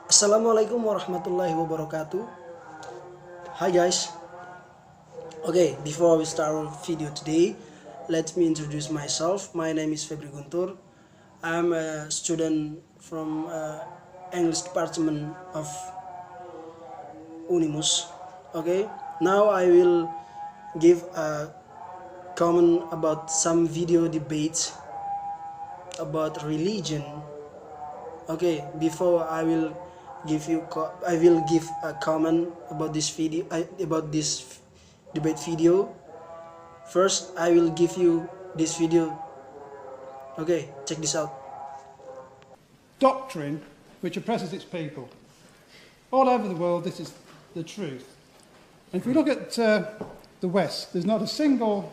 Assalamualaikum warahmatullahi wabarakatuh. Hi guys. Okay, before we start our video today, let me introduce myself. My name is Febri Guntur. I'm a student from English department of Unimus. Okay, now I will give a comment about some video debates about religion. Okay, before I will give a comment about this video, about this debate video. First, I will give you this video. Okay, check this out. Doctrine which oppresses its people. All over the world, this is the truth. And if we look at the West, there's not a single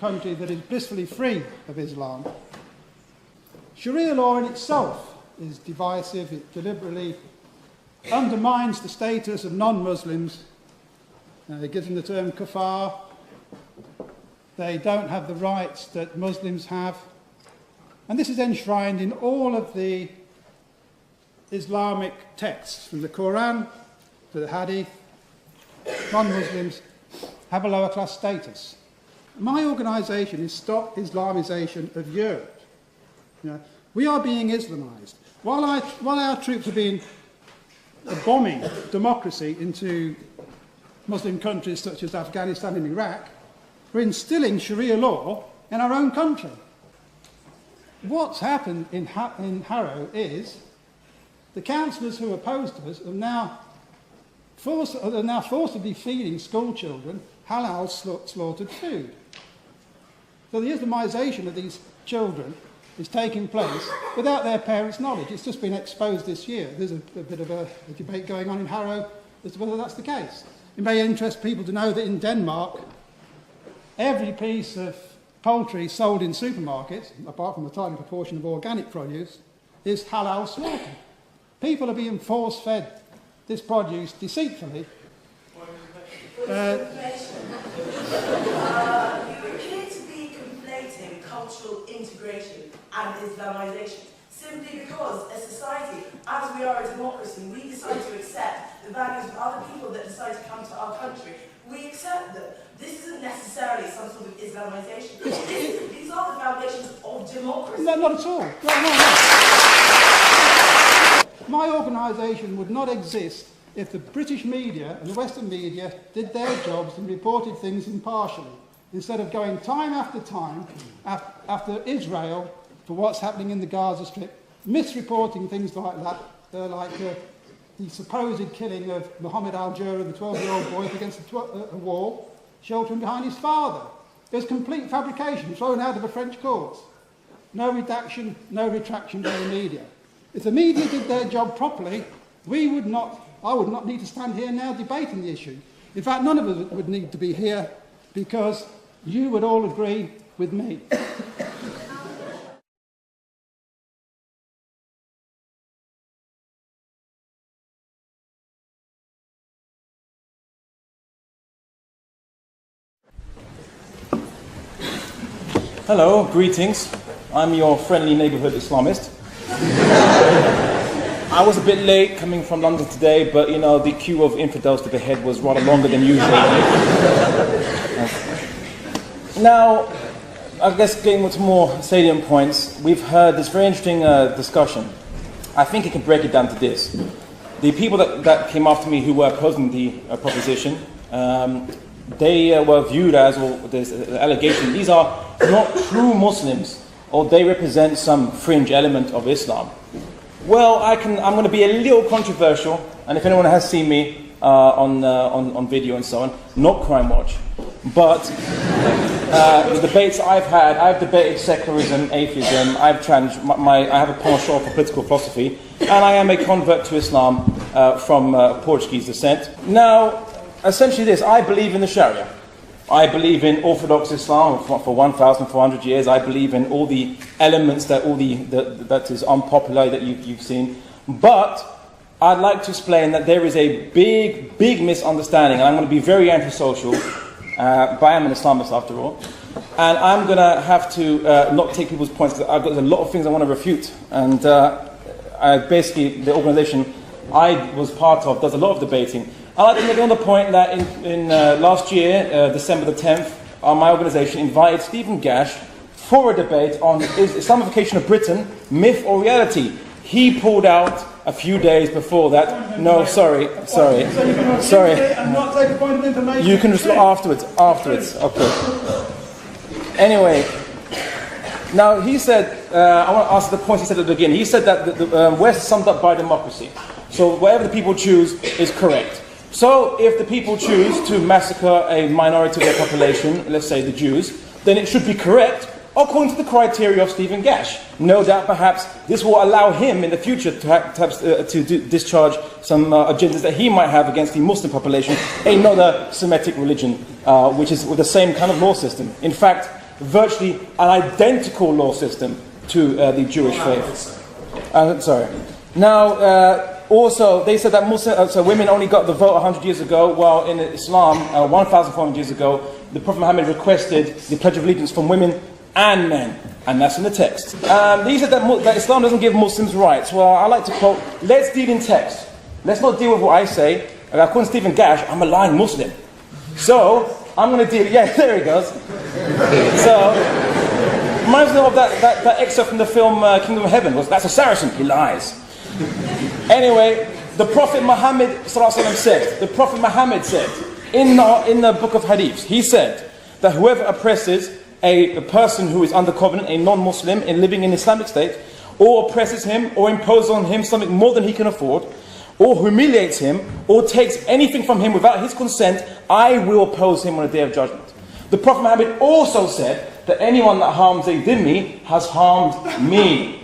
country that is blissfully free of Islam. Sharia law in itself is divisive. It deliberately undermines the status of non-Muslims. It gives them the term kafar. They don't have the rights that Muslims have. And this is enshrined in all of the Islamic texts, from the Quran to the Hadith. Non-Muslims have a lower class status. My organisation is Stop Islamisation of Europe. We are being Islamised. While our troops are being bombing democracy into Muslim countries such as Afghanistan and Iraq, we're instilling Sharia law in our own country. What's happened in Harrow is the councillors who opposed us are now forcibly feeding school children halal slaughtered food. So the Islamisation of these children is taking place without their parents' knowledge. It's just been exposed this year. There's a bit of a debate going on in Harrow as to whether that's the case. It may interest people to know that in Denmark, every piece of poultry sold in supermarkets, apart from a tiny proportion of organic produce, is halal slaughtered. People are being force-fed this produce deceitfully. You appear to be conflating cultural integration and Islamisation, simply because as society, as we are a democracy, we decide to accept the values of other people that decide to come to our country. We accept that this isn't necessarily some sort of Islamisation. These are the foundations of democracy. No, not at all. No. My organisation would not exist if the British media and the Western media did their jobs and reported things impartially, instead of going time after time after Israel for what's happening in the Gaza Strip, misreporting things like that, like the supposed killing of Mohammed Al-Jura, the 12-year-old boy, against a wall, sheltering behind his father. It was complete fabrication, thrown out of a French court. No redaction, no retraction by the media. If the media did their job properly, I would not need to stand here now debating the issue. In fact, none of us would need to be here, because you would all agree with me. Hello, greetings. I'm your friendly neighbourhood Islamist. I was a bit late coming from London today, but the queue of infidels to behead was rather longer than usual. Now, I guess getting to more salient points, we've heard this very interesting discussion. I think you can break it down to this. The people that came after me who were opposing the proposition, they were viewed as, or there's an allegation, these are not true Muslims, or they represent some fringe element of Islam. Well, I'm going to be a little controversial, and if anyone has seen me on video and so on, not Crime Watch, but the debates I've debated secularism, atheism, I have a penchant for political philosophy, and I am a convert to Islam from Portuguese descent. Now, essentially this, I believe in the Sharia. I believe in Orthodox Islam for 1,400 years. I believe in all the elements that that is unpopular that you've seen. But I'd like to explain that there is a big misunderstanding, and I'm going to be very antisocial, but I am an Islamist after all. And I'm going to have to not take people's points, because I've got a lot of things I want to refute. And basically, the organisation I was part of does a lot of debating. I'd like to make another point that in last year, December the 10th, my organisation invited Stephen Gash for a debate on is Islamification of Britain myth or reality. He pulled out a few days before that. No, sorry. And not take a point of information. You can respond afterwards. Okay. Anyway, now he said, I want to ask the point he said at the beginning. He said that the West is summed up by democracy. So whatever the people choose is correct. So if the people choose to massacre a minority of their population, let's say the Jews, then it should be correct according to the criteria of Stephen Gash. No doubt perhaps this will allow him in the future to discharge some agendas that he might have against the Muslim population, another Semitic religion, which is with the same kind of law system. In fact, virtually an identical law system to the Jewish faith. Now, also, they said that so women only got the vote 100 years ago, while in Islam, 1,400 years ago, the Prophet Muhammad requested the Pledge of Allegiance from women and men, and that's in the text. They said that Islam doesn't give Muslims rights. Well, I like to quote, let's deal in text. Let's not deal with what I say. According to Stephen Gash, I'm a lying Muslim. So, I'm going to deal, yeah, there he goes. So, reminds me of that excerpt from the film Kingdom of Heaven. That's a Saracen, he lies. Anyway, the Prophet Muhammad said, in the book of Hadiths, he said that whoever oppresses a person who is under covenant, a non-Muslim, in living in Islamic state, or oppresses him, or imposes on him something more than he can afford, or humiliates him, or takes anything from him without his consent, I will oppose him on the day of judgment. The Prophet Muhammad also said that anyone that harms a dhimmi has harmed me.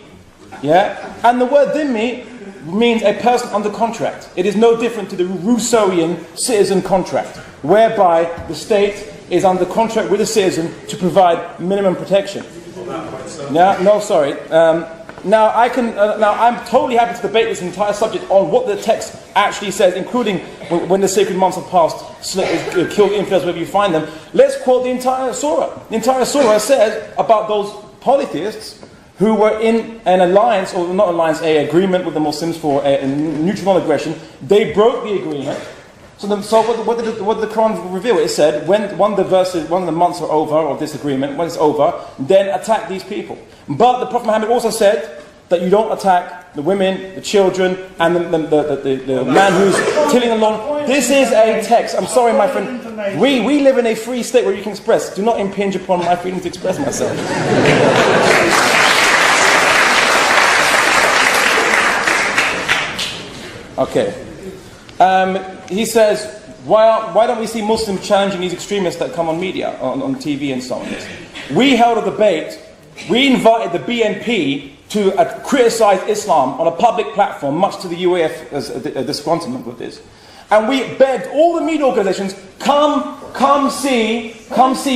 Yeah? And the word dhimmi means a person under contract. It is no different to the Rousseauian citizen contract, whereby the state is under contract with a citizen to provide minimum protection. Now, I'm totally happy to debate this entire subject on what the text actually says, including when the sacred months have passed, kill infidels wherever you find them. Let's quote the entire surah. The entire surah says about those polytheists who were in an alliance, or not alliance, an agreement with the Muslims for a neutral non-aggression. They broke the agreement. So what did the Quran reveal? It said, when one of the months are over, or this agreement, when it's over, then attack these people. But the Prophet Muhammad also said that you don't attack the women, the children, and the man who's tilling the lawn. This is a text. I'm sorry, my friend. We live in a free state where you can express. Do not impinge upon my freedom to express myself. Okay. He says, why don't we see Muslims challenging these extremists that come on media, on TV and so on? We held a debate. We invited the BNP to criticize Islam on a public platform, much to the UAF's disgruntlement with this. And we begged all the media organizations, come see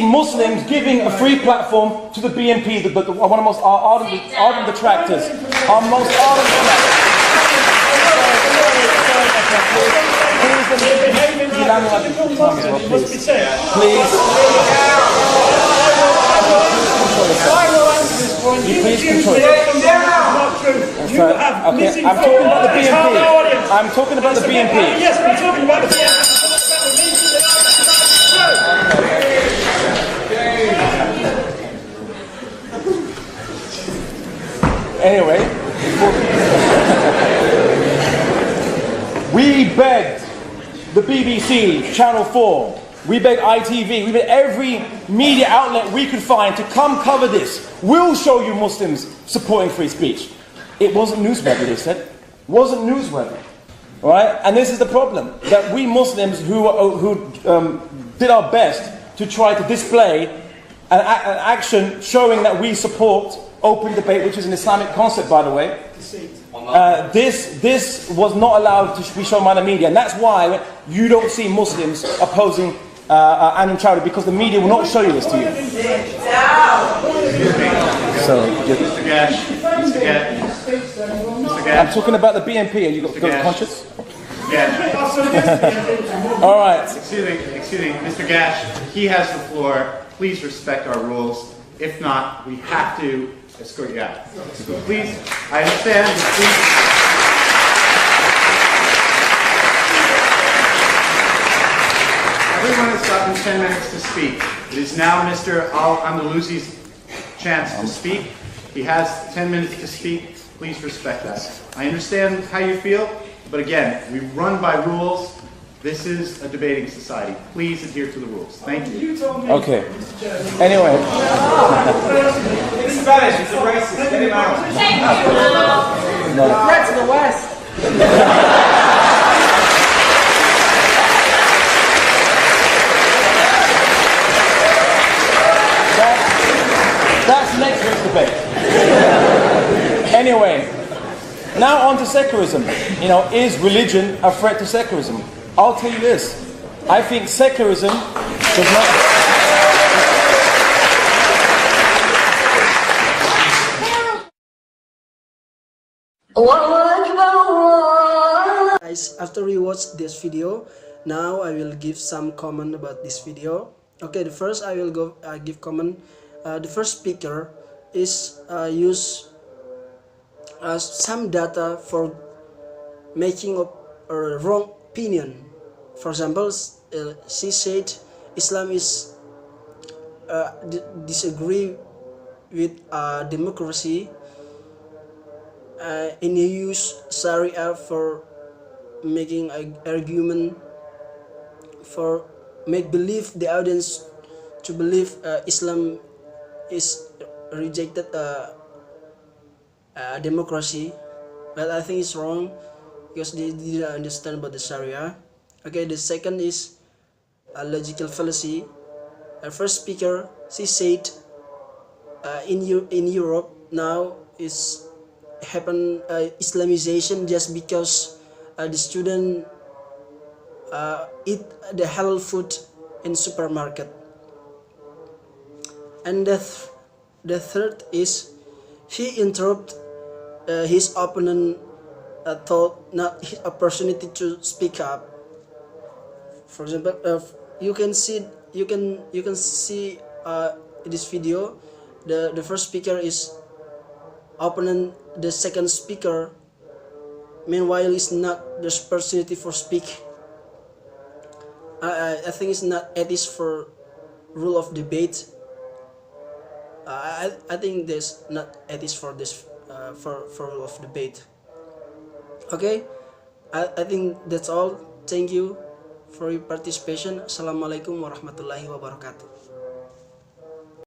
Muslims giving a free platform to the BNP, one of the most ardent detractors. Our most ardent detractors. Please control it. Okay, I'm talking about the BNP. I'm talking about the BNP. Yes, I'm talking about the BNP. Anyway, we begged the BBC, Channel 4, we begged ITV, we begged every media outlet we could find to come cover this. We'll show you Muslims supporting free speech. It wasn't newsworthy, they said. Wasn't newsworthy. Right? And this is the problem, that we Muslims who did our best to try to display an action showing that we support open debate, which is an Islamic concept, by the way. This was not allowed to be shown by the media, and that's why you don't see Muslims opposing Anwar Chowdhury, because the media will not show you this to you. So, Mr. Gash, I'm talking about the BNP. Are you got conscious? Gash. All right. Excuse me, Mr. Gash. He has the floor. Please respect our rules. If not, we have to escort you out. So please, I understand. Please. everyone has gotten 10 minutes to speak. It is now Mr. Al-Andalusi's chance to speak. He has 10 minutes to speak. Please respect that. I understand how you feel, but again, we run by rules. This is a debating society. Please adhere to the rules. Thank you. Okay. Anyway. In Spanish, he's a racist. Get him out. Threat to the West. That's next week's debate. Anyway, now on to secularism. You know, is religion a threat to secularism? I'll tell you this. I think secularism does not... Guys, after we watch this video, now I will give some comment about this video. Okay, the first I will give comment. The first speaker is use some data for making a wrong opinion. For example, she said Islam is disagree with democracy, and he use Sharia for making an argument for make believe the audience to believe Islam is rejected democracy, but I think it's wrong because they didn't understand about the Sharia. Okay, the second is a logical fallacy. The first speaker, she said in Europe now is happen Islamization just because the student eat the halal food in supermarket. And the third is he interrupt his opponent thought, not his opportunity to speak up. For example, you can see this video. The first speaker is opponent. The second speaker, meanwhile, is not the opportunity for speak. I think it's not ethics for rule of debate. I think there's not ethics for this for rule of debate. Okay, I think that's all. Thank you for your participation. Assalamualaikum warahmatullahi wabarakatuh.